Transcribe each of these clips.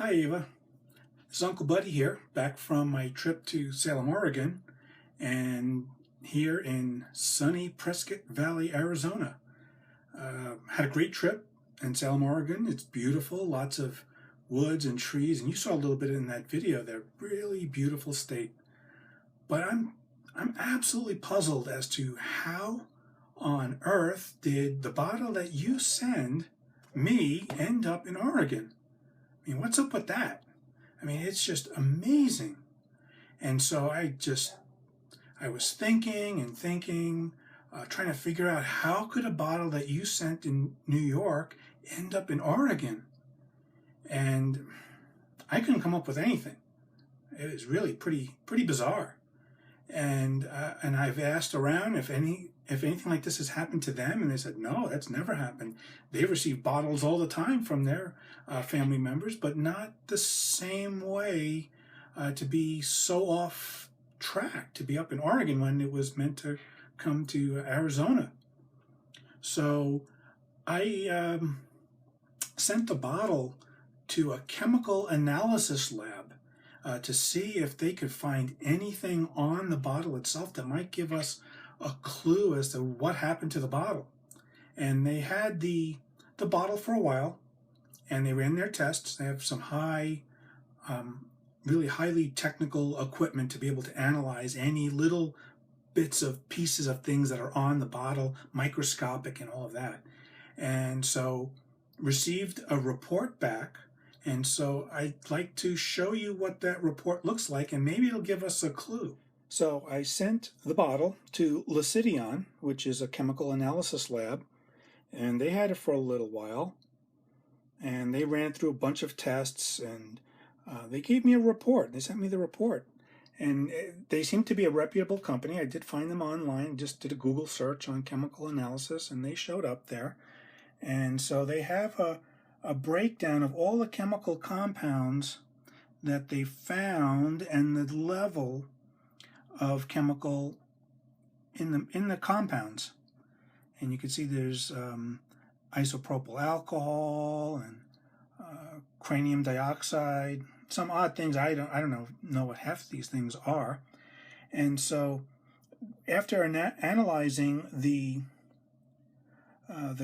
Hi Eva, this is Uncle Buddy here, back from my trip to Salem, Oregon, and here in sunny Prescott Valley, Arizona. Had a great trip in Salem, Oregon. It's beautiful, lots of woods and trees, and you saw a little bit in that video, that really beautiful state. But I'm absolutely puzzled as to how on earth did the bottle that you send me end up in Oregon? I mean, what's up with that? I mean, it's just amazing. And so I was thinking and thinking, trying to figure out how could a bottle that you sent in New York end up in Oregon? And I couldn't come up with anything. It was really pretty bizarre. And I've asked around if anything like this has happened to them, and they said, no, that's never happened. They receive bottles all the time from their family members, but not the same way to be so off track, to be up in Oregon when it was meant to come to Arizona. So I sent the bottle to a chemical analysis lab to see if they could find anything on the bottle itself that might give us a clue as to what happened to the bottle. And they had the bottle for a while, and they ran their tests. They have some really highly technical equipment to be able to analyze any little bits of pieces of things that are on the bottle, microscopic and all of that. And so received a report back. And so I'd like to show you what that report looks like, and maybe it'll give us a clue. So I sent the bottle to Licidion, which is a chemical analysis lab, and they had it for a little while. And they ran through a bunch of tests, and they gave me a report. They sent me the report. And they seem to be a reputable company. I did find them online, just did a Google search on chemical analysis, and they showed up there. And so they have a breakdown of all the chemical compounds that they found and the level of chemical in the compounds. And you can see there's isopropyl alcohol and cranium dioxide, some odd things. I don't know what half these things are. And so after analyzing the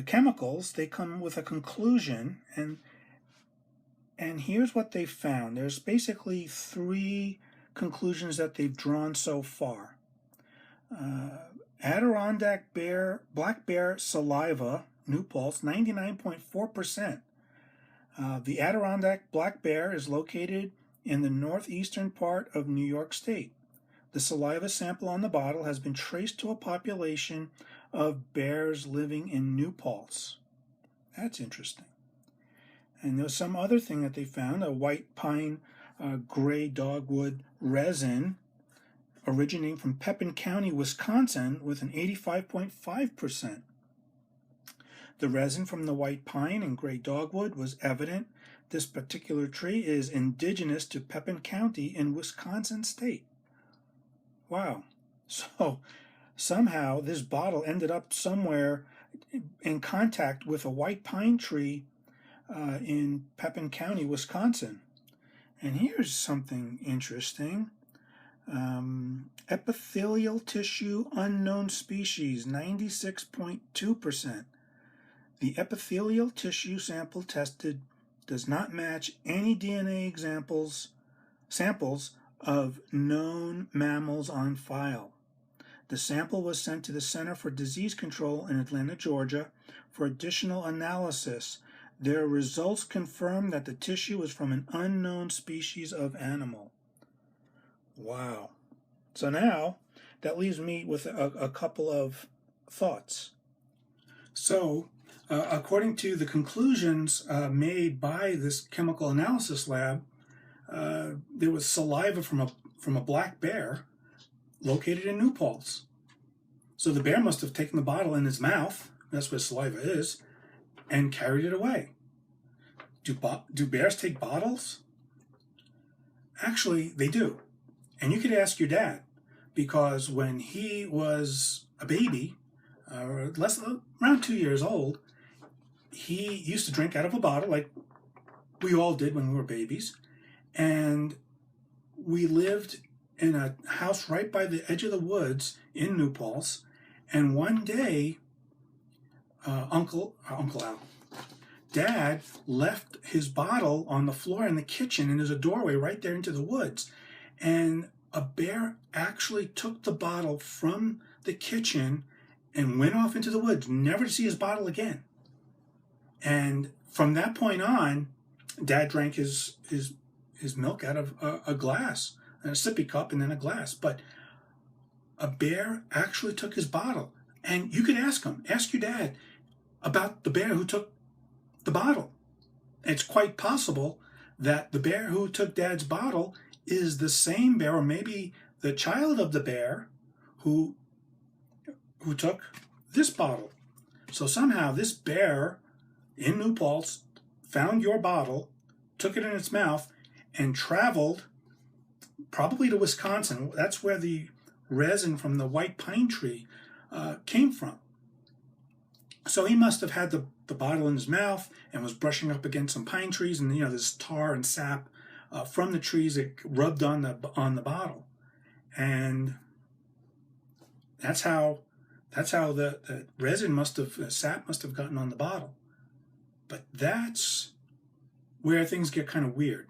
chemicals, they come with a conclusion, and here's what they found. There's basically three conclusions that they've drawn so far. Adirondack black bear saliva, new pulse, 99.4%. The Adirondack black bear is located in the northeastern part of New York State. The saliva sample on the bottle has been traced to a population of bears living in New Paltz. That's interesting. And there's some other thing that they found, a white pine gray dogwood resin originating from Pepin County, Wisconsin, with an 85.5%. The resin from the white pine and gray dogwood was evident. This particular tree is indigenous to Pepin County in Wisconsin state. Wow. So somehow this bottle ended up somewhere in contact with a white pine tree in Pepin County, Wisconsin. And here's something interesting. Epithelial tissue unknown species, 96.2%. The epithelial tissue sample tested does not match any DNA samples of known mammals on file. The sample was sent to the Center for Disease Control in Atlanta, Georgia, for additional analysis. Their results confirm that the tissue is from an unknown species of animal. Wow. So now that leaves me with a couple of thoughts. So, according to the conclusions made by this chemical analysis lab, there was saliva from a black bear located in New Paltz. So the bear must have taken the bottle in his mouth, that's where saliva is, and carried it away. Do bears take bottles? Actually, they do. And you could ask your dad, because when he was a baby, around 2 years old, he used to drink out of a bottle, like we all did when we were babies. And we lived in a house right by the edge of the woods in New Paltz. And one day, Uncle Al, Dad left his bottle on the floor in the kitchen, and there's a doorway right there into the woods. And a bear actually took the bottle from the kitchen and went off into the woods, never to see his bottle again. And from that point on, Dad drank his milk out of a glass, a sippy cup, and then a glass. But a bear actually took his bottle. And you could ask your dad about the bear who took the bottle. It's quite possible that the bear who took Dad's bottle is the same bear, or maybe the child of the bear who took this bottle. So somehow this bear in New Paltz found your bottle, took it in its mouth, and traveled probably to Wisconsin. That's where the resin from the white pine tree came from. So he must have had the bottle in his mouth and was brushing up against some pine trees, and this tar and sap from the trees that rubbed on the bottle, and that's how the resin sap must have gotten on the bottle. But that's where things get kind of weird.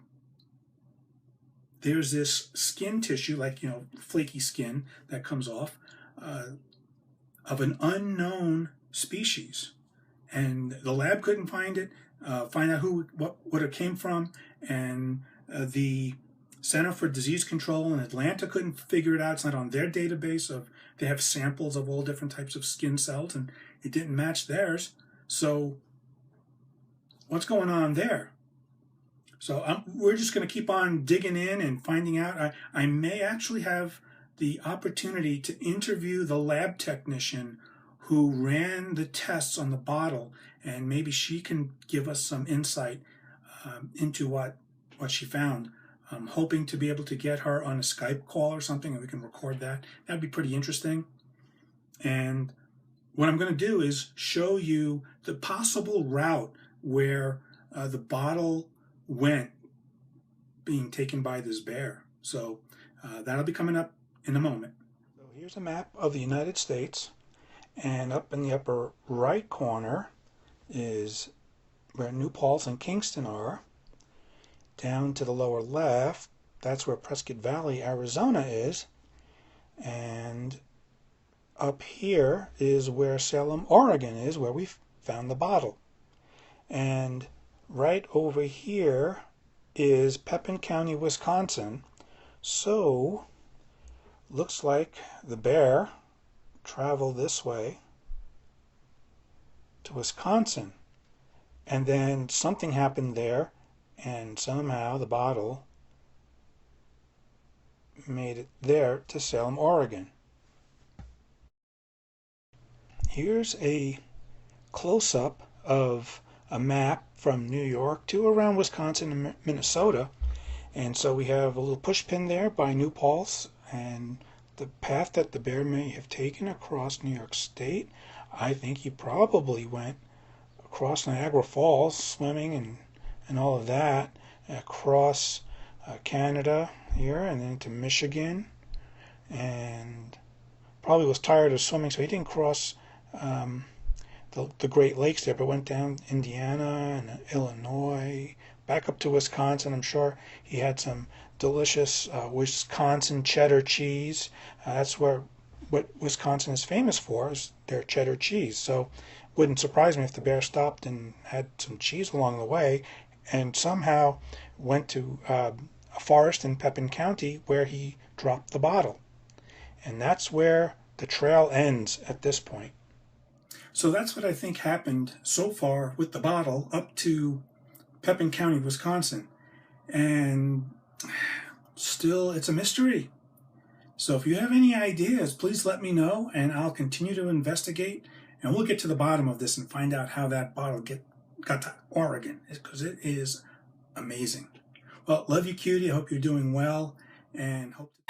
There's this skin tissue, like flaky skin that comes off of an unknown species, and the lab couldn't find it, find out what it came from, and the Center for Disease Control in Atlanta couldn't figure it out. It's not on their database they have samples of all different types of skin cells, and it didn't match theirs. So what's going on there? So we're just going to keep on digging in and finding out. I may actually have the opportunity to interview the lab technician who ran the tests on the bottle, and maybe she can give us some insight into what she found. I'm hoping to be able to get her on a Skype call or something, and we can record that. That'd be pretty interesting. And what I'm going to do is show you the possible route where the bottle went being taken by this bear. So that'll be coming up in a moment. So here's a map of the United States, and up in the upper right corner is where New Paltz and Kingston are. Down to the lower left, that's where Prescott Valley, Arizona is. And up here is where Salem, Oregon is, where we found the bottle. And right over here is Pepin County, Wisconsin. So looks like the bear traveled this way to Wisconsin, and then something happened there, and somehow the bottle made it there to Salem, Oregon. Here's a close-up of a map from New York to around Wisconsin and Minnesota. And so we have a little push pin there by New Paltz, and the path that the bear may have taken across New York State. I think he probably went across Niagara Falls, swimming and all of that, across Canada here, and then to Michigan, and probably was tired of swimming, so he didn't cross the Great Lakes there, but went down Indiana and Illinois, back up to Wisconsin. I'm sure he had some delicious Wisconsin cheddar cheese. That's what Wisconsin is famous for, is their cheddar cheese. So wouldn't surprise me if the bear stopped and had some cheese along the way, and somehow went to a forest in Pepin County where he dropped the bottle. And that's where the trail ends at this point. So that's what I think happened so far with the bottle up to Pepin County, Wisconsin. And still, it's a mystery. So if you have any ideas, please let me know, and I'll continue to investigate, and we'll get to the bottom of this and find out how that bottle got to Oregon, because it is amazing. Well, love you, cutie. I hope you're doing well, and hope to